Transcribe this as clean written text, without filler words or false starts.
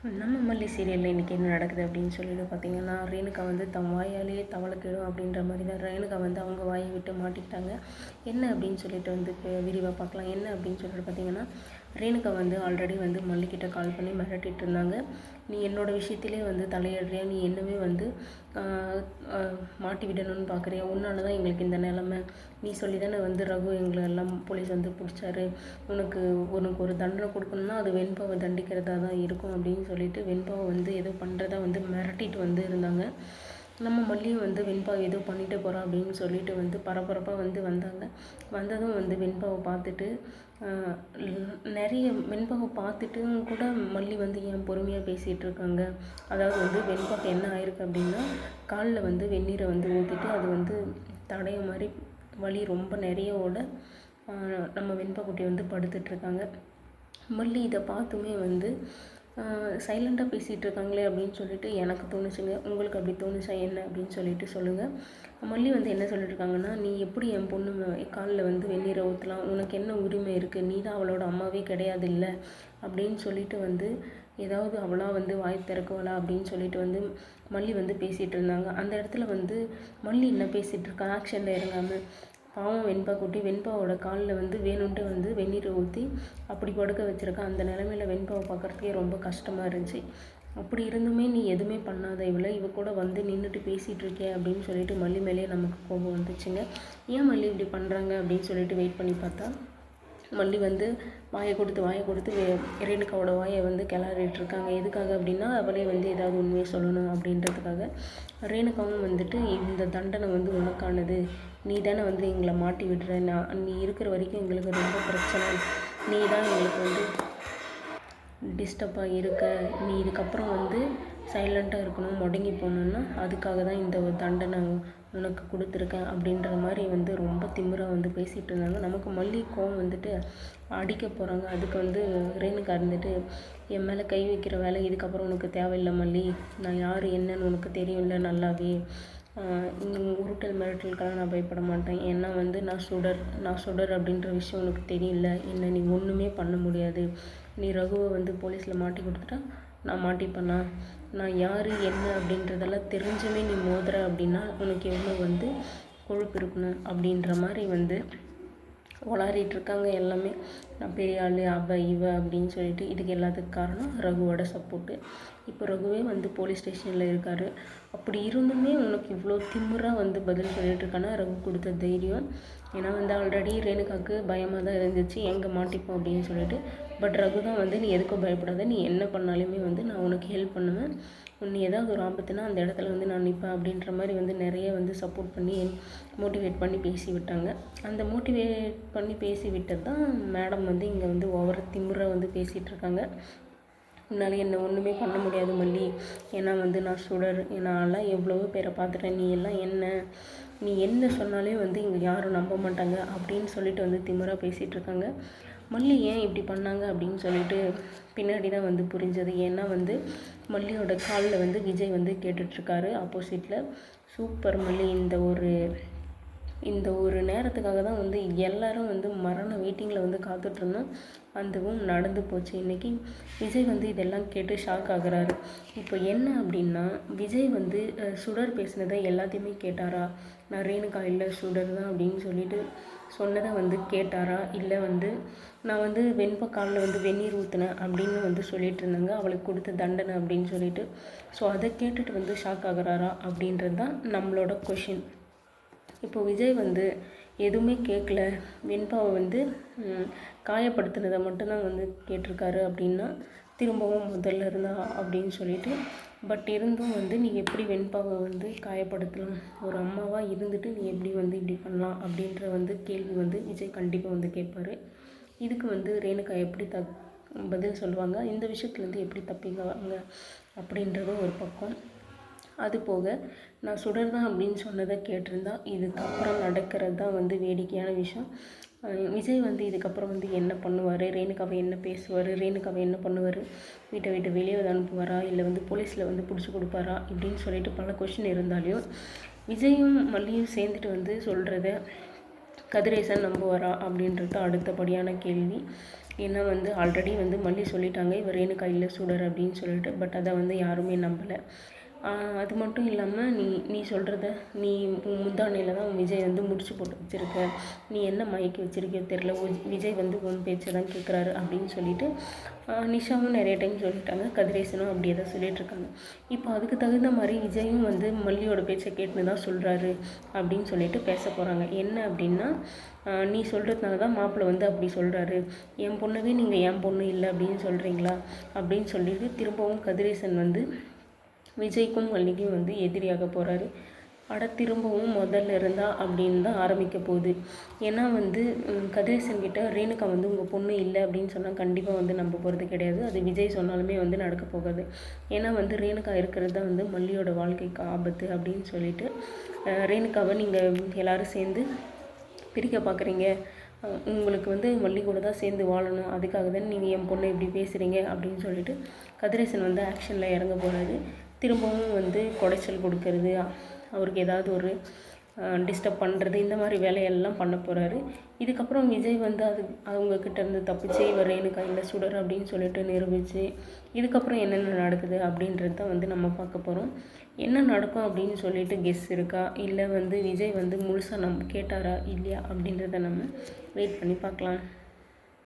நம்ம மல்லி சீரியலில் இன்றைக்கி என்ன நடக்குது அப்படின்னு சொல்லிட்டு பார்த்தீங்கன்னா, ரேணுகா வந்து தம் வாயாலேயே தவளக்கிடும் அப்படின்ற மாதிரி தான் ரேணுகா வந்து அவங்க வாயை விட்டு மாட்டிக்கிட்டாங்க. என்ன அப்படின்னு சொல்லிட்டு வந்து விரிவாக பார்க்கலாம். என்ன அப்படின்னு சொல்லிட்டு பார்த்தீங்கன்னா, ரேணுகா வந்து ஆல்ரெடி வந்து மல்லிக்கிட்ட கால் பண்ணி மிரட்டிட்டு இருந்தாங்க. நீ என்னோடய விஷயத்திலே வந்து தலையிடுறியா, நீ என்னவே வந்து மாட்டி விடணும்னு பார்க்குறியா, உன்னால தான் எங்களுக்கு இந்த நிலமை, நீ சொல்லி தானே வந்து ரகு எங்களை எல்லாம் போலீஸ் வந்து பிடிச்சாரு, உனக்கு உனக்கு ஒரு தண்டனை கொடுக்கணும்னா அது வெண்பாவை தண்டிக்கிறதா தான் இருக்கும் அப்படின்னு சொல்லிட்டு வெண்பாவை வந்து ஏதோ பண்ணுறதா வந்து மிரட்டிட்டு வந்து இருந்தாங்க. நம்ம மல்லியும் வந்து வெண்பாவை ஏதோ பண்ணிட்டு போகிறா அப்படின்னு சொல்லிட்டு வந்து பரபரப்பாக வந்து வந்தாங்க. வந்ததும் வந்து வெண்பாவை பார்த்துட்டு நிறைய வெண்பாவை பார்த்துட்டும் கூட மல்லி வந்து ஏன் பொறுமையாக பேசிகிட்டு இருக்காங்க. அதாவது வந்து வெண்பாவுக்கு என்ன ஆயிருக்கு அப்படின்னா, காலில் வந்து வெந்நீரை வந்து ஊற்றிட்டு அது வந்து தடைய மாதிரி வலி ரொம்ப நிறையோட நம்ம வெண்பா குட்டி வந்து படுத்துட்ருக்காங்க. மல்லி இதை பார்த்துமே வந்து சைலண்ட்டாக பேசிகிட்டு இருக்காங்களே அப்படின்னு சொல்லிட்டு எனக்கு தோணுச்சுங்க. உங்களுக்கு அப்படி தோணுச்சா என்ன அப்படின்னு சொல்லிட்டு சொல்லுங்கள். மல்லி வந்து என்ன சொல்லிட்டுருக்காங்கன்னா, நீ எப்படி என் பொண்ணு காலில் வந்து வெந்நீரை ஊற்றலாம், உனக்கு என்ன உரிமை இருக்குது, நீ தான் அவளோட அம்மாவே கிடையாது இல்லை அப்படின்னு சொல்லிட்டு வந்து ஏதாவது அவளாக வந்து வாய் திறக்குவலா அப்படின்னு சொல்லிட்டு வந்து மல்லி வந்து பேசிகிட்டு இருந்தாங்க. அந்த இடத்துல வந்து மல்லி என்ன பேசிகிட்டு இருக்கா, ஆக்ஷனில் இறங்காமல் பாவம் வெண்பா குட்டி வெண்பாவோட காலில் வந்து வேணுன்ட்டு வந்து வெந்நீரை ஊற்றி அப்படி படுக்க வச்சுருக்கா. அந்த நிலமையில வெண்பாவை பார்க்குறதுக்கே ரொம்ப கஷ்டமாக இருந்துச்சு. அப்படி இருந்துமே நீ எதுவுமே பண்ணாத, இவ கூட வந்து நின்றுட்டு பேசிகிட்டு இருக்கே அப்படின்னு சொல்லிட்டு மல்லி மேலேயே நமக்கு கோபம் வந்துச்சுங்க. ஏன் மல்லி இப்படி பண்ணுறாங்க அப்படின்னு சொல்லிட்டு வெயிட் பண்ணி பார்த்தா, மல்லி வந்து வாயை கொடுத்து ரேணுகாவோட வாயை வந்து கிளறிட்டுருக்காங்க. எதுக்காக அப்படின்னா, அவளே வந்து ஏதாவது உண்மையை சொல்லணும் அப்படின்றதுக்காக. ரேணுகாவும் வந்துட்டு இந்த தண்டனை வந்து உனக்கானது, நீ தானே வந்து எங்களை மாட்டி விடுற, நீ இருக்கிற வரைக்கும் எங்களுக்கு ரொம்ப பிரச்சனை, நீ தான் எங்களுக்கு வந்து டிஸ்டர்பாக இருக்க, நீ இதுக்கப்புறம் வந்து சைலண்ட்டாக இருக்கணும், முடங்கி போகணுன்னா அதுக்காக தான் இந்த ஒரு தண்டனை உனக்கு கொடுத்துருக்கேன் அப்படின்ற மாதிரி வந்து ரொம்ப திமிராக வந்து பேசிகிட்டு இருந்தாங்க. நமக்கு மல்லி கோவம் வந்துட்டு அடிக்க போகிறாங்க. அதுக்கு வந்து ரேணுகா இருந்துட்டு, என் மேலே கை வைக்கிற வேலை இதுக்கப்புறம் உனக்கு தேவையில்லை மல்லி, நான் யார் என்னன்னு உனக்கு தெரியும்ல நல்லாவே, உருட்டல் மிரட்டலுக்கெல்லாம் நான் பயப்பட மாட்டேன், ஏன்னா வந்து நான் சுடர் அப்படின்ற விஷயம் உனக்கு தெரியல, என்ன நீ ஒன்றுமே பண்ண முடியாது, நீ ரகுவை வந்து போலீஸில் மாட்டி கொடுத்துட்டா நான் மாட்டிப்பேனா, நான் யார் என்ன அப்படின்றதெல்லாம் தெரிஞ்சுமே நீ மோதுற அப்படின்னா உனக்கு எவ்வளோ வந்து கொழுப்பு இருக்கணும் அப்படின்ற மாதிரி வந்து உளறிட்டுருக்காங்க எல்லாமே. நான் பெரிய ஆள் இவ அப்படின்னு சொல்லிட்டு. இதுக்கு எல்லாத்துக்கும் காரணம் ரகுவோட சப்போர்ட்டு. இப்போ ரகுவே வந்து போலீஸ் ஸ்டேஷனில் இருக்கார். அப்படி இருந்துமே உனக்கு இவ்வளோ திமிராக வந்து பதில் சொல்லிட்டுருக்கானா ரகு கொடுத்த தைரியம். ஏன்னா வந்து ஆல்ரெடி ரேணுகாவுக்கு பயமாக தான் இருந்துச்சு, எங்கே மாட்டிப்போம் அப்படின்னு சொல்லிட்டு. பட் ரகு தான் வந்து நீ எதுக்கும் பயப்படாத, நீ என்ன பண்ணாலுமே வந்து நான் உனக்கு ஹெல்ப் பண்ணுவேன், நீ ஏதாவது ஒரு ஆபத்துனா அந்த இடத்துல வந்து நான் நிற்பேன் அப்படின்ற மாதிரி வந்து நிறைய வந்து சப்போர்ட் பண்ணி மோட்டிவேட் பண்ணி பேசி விட்டாங்க. அந்த மோட்டிவேட் பண்ணி பேசி விட்டது தான் மேடம் வந்து இங்கே வந்து ஓவர திமிராக வந்து பேசிகிட்டு இருக்காங்க. என்னால் என்ன ஒன்றுமே பண்ண முடியாது மல்லி, ஏன்னா வந்து நான் சுடர், நான்லாம் எவ்வளவோ பேரை பார்த்துட்டேன், நீ என்ன சொன்னாலே வந்து இங்கே யாரும் நம்ப மாட்டாங்க அப்படின்னு சொல்லிட்டு வந்து திமிராக பேசிகிட்டு இருக்காங்க. மல்லி ஏன் இப்படி பண்ணாங்க அப்படின்னு சொல்லிட்டு பின்னாடி தான் வந்து புரிஞ்சது. ஏன்னா வந்து மல்லியோட காலில் வந்து விஜய் வந்து கேட்டுட்ருக்காரு ஆப்போசிட்டில். சூப்பர் மல்லி, இந்த ஒரு நேரத்துக்காக தான் வந்து எல்லோரும் வந்து மரண வெயிட்டிங்கில் வந்து காத்துட்ருந்தோம், அதுவும் நடந்து போச்சு இன்றைக்கி. விஜய் வந்து இதெல்லாம் கேட்டு ஷாக் ஆகுறாரு. இப்போ என்ன அப்படின்னா, விஜய் வந்து சுடர் பேசினதை எல்லாத்தையுமே கேட்டாரா, நான் ரேணுகா இல்லை சுடர் தான் அப்படின்னு சொல்லிட்டு சொன்னதை வந்து கேட்டாரா, இல்லை வந்து நான் வந்து வெண்பா காலில் வந்து வெந்நீர் ஊற்றினேன் அப்படின்னு வந்து சொல்லிட்டு இருந்தாங்க, அவளுக்கு கொடுத்த தண்டனை அப்படின்னு சொல்லிட்டு. ஸோ அதை கேட்டுட்டு வந்து ஷாக் ஆகுறாரா அப்படின்றது தான் நம்மளோட கொஷின். இப்போ விஜய் வந்து எதுவுமே கேட்கல, வெண்பாவை வந்து காயப்படுத்தினதை மட்டும்தான் வந்து கேட்டிருக்காரு அப்படின்னா திரும்பவும் முதல்ல இருந்தா அப்படின்னு சொல்லிட்டு. பட் இருந்தும் வந்து நீ எப்படி வெண்பாவை வந்து காயப்படுத்தலாம், ஒரு அம்மாவாக இருந்துட்டு நீ எப்படி வந்து இப்படி பண்ணலாம் அப்படின்ற வந்து கேள்வி வந்து விஜய் கண்டிப்பாக வந்து கேட்பார். இதுக்கு வந்து ரேணுகா எப்படி பதில் சொல்லுவாங்க, இந்த விஷயத்துலேருந்து எப்படி தப்பிக்குவாங்க அப்படின்றதும் ஒரு பக்கம். அது போக நான் சுடர் தான் அப்படின்னு சொன்னதை கேட்டிருந்தா இதுக்கப்புறம் நடக்கிறது தான் வந்து வேடிக்கையான விஷயம். விஜய் வந்து இதுக்கப்புறம் வந்து என்ன பண்ணுவார், ரேணுகாவை என்ன பேசுவார், ரேணுகாவை என்ன பண்ணுவார், வீட்டை விட்டு வெளியே அனுப்புவாரா, இல்லை வந்து போலீஸில் வந்து பிடிச்சி கொடுப்பாரா இப்படின்னு சொல்லிட்டு பல கொஷின் இருந்தாலையும் விஜயும் மல்லியும் சேர்ந்துட்டு வந்து சொல்கிறத கதிரேசன் நம்புவாரா அப்படின்றது அடுத்தபடியான கேள்வி. ஏன்னா வந்து ஆல்ரெடி வந்து மல்லி சொல்லிட்டாங்க இவர் ரேணுகா இல்லை சுடர் அப்படின்னு சொல்லிட்டு. பட் அதை வந்து யாருமே நம்பலை. அது மட்டும் இல்லாமல் நீ சொல்கிறத நீ முந்தானையில் தான் விஜய் வந்து முடிச்சு போட்டு வச்சுருக்க, நீ என்ன மயக்கி வச்சுருக்கியோ தெரில, விஜய் வந்து உன் பேச்சை தான் கேட்குறாரு அப்படின்னு சொல்லிட்டு நிஷாவும் நிறைய டைம் சொல்லிட்டாங்க, கதிரேசனும் அப்படியே தான் சொல்லிகிட்ருக்காங்க. இப்போ அதுக்கு தகுந்த மாதிரி விஜயும் வந்து மல்லியோட பேச்சை கேட்டுன்னு தான் சொல்கிறாரு அப்படின்னு சொல்லிட்டு பேச போகிறாங்க. என்ன அப்படின்னா, நீ சொல்கிறதுனால தான் மாப்பிள்ளை வந்து அப்படி சொல்கிறாரு, என் பொண்ணுவே நீங்கள் என் பொண்ணு இல்லை அப்படின்னு சொல்கிறீங்களா அப்படின்னு சொல்லிட்டு திரும்பவும் கதிரேசன் வந்து விஜய்க்கும் மல்லிக்கும் வந்து எதிரியாக போகிறாரு. திரும்பவும் முதல்ல இருந்தா அப்படின்னு தான் ஆரம்பிக்க போகுது. ஏன்னா வந்து கதிரேசன் கிட்ட ரேணுகா வந்து உங்கள் பொண்ணு இல்லை அப்படின்னு சொன்னால் கண்டிப்பாக வந்து நம்ப போகிறது கிடையாது. அது விஜய் சொன்னாலுமே வந்து நடக்க போகாது. ஏன்னா வந்து ரேணுகா இருக்கிறது தான் வந்து மல்லியோட வாழ்க்கைக்கு ஆபத்து அப்படின்னு சொல்லிட்டு ரேணுகாவை நீங்கள் எல்லோரும் சேர்ந்து பிரிக்க பார்க்குறீங்க, உங்களுக்கு வந்து மல்லி கூட தான் சேர்ந்து வாழணும், அதுக்காக தானே நீங்கள் என் பொண்ணை இப்படி பேசுகிறீங்க அப்படின்னு சொல்லிட்டு கதிரேசன் வந்து ஆக்ஷனில் இறங்க போகிறாரு. திரும்பவும் வந்து குடைச்சல் கொடுக்கறது, அவருக்கு ஏதாவது ஒரு டிஸ்டர்ப் பண்ணுறது, இந்த மாதிரி வேலையெல்லாம் பண்ண போகிறாரு. இதுக்கப்புறம் விஜய் வந்து அவங்கக்கிட்ட இருந்து தப்பிச்சு இவர் ரேணுகா இல்லை சுடர் அப்படின்னு சொல்லிட்டு நிரூபித்து இதுக்கப்புறம் என்னென்ன நடக்குது அப்படின்றது தான் வந்து நம்ம பார்க்க போகிறோம். என்ன நடக்கும் அப்படின்னு சொல்லிட்டு கெஸ் இருக்கா, இல்லை வந்து விஜய் வந்து முழுசாக கேட்டாரா இல்லையா அப்படின்றத நம்ம வெயிட் பண்ணி பார்க்கலாம்.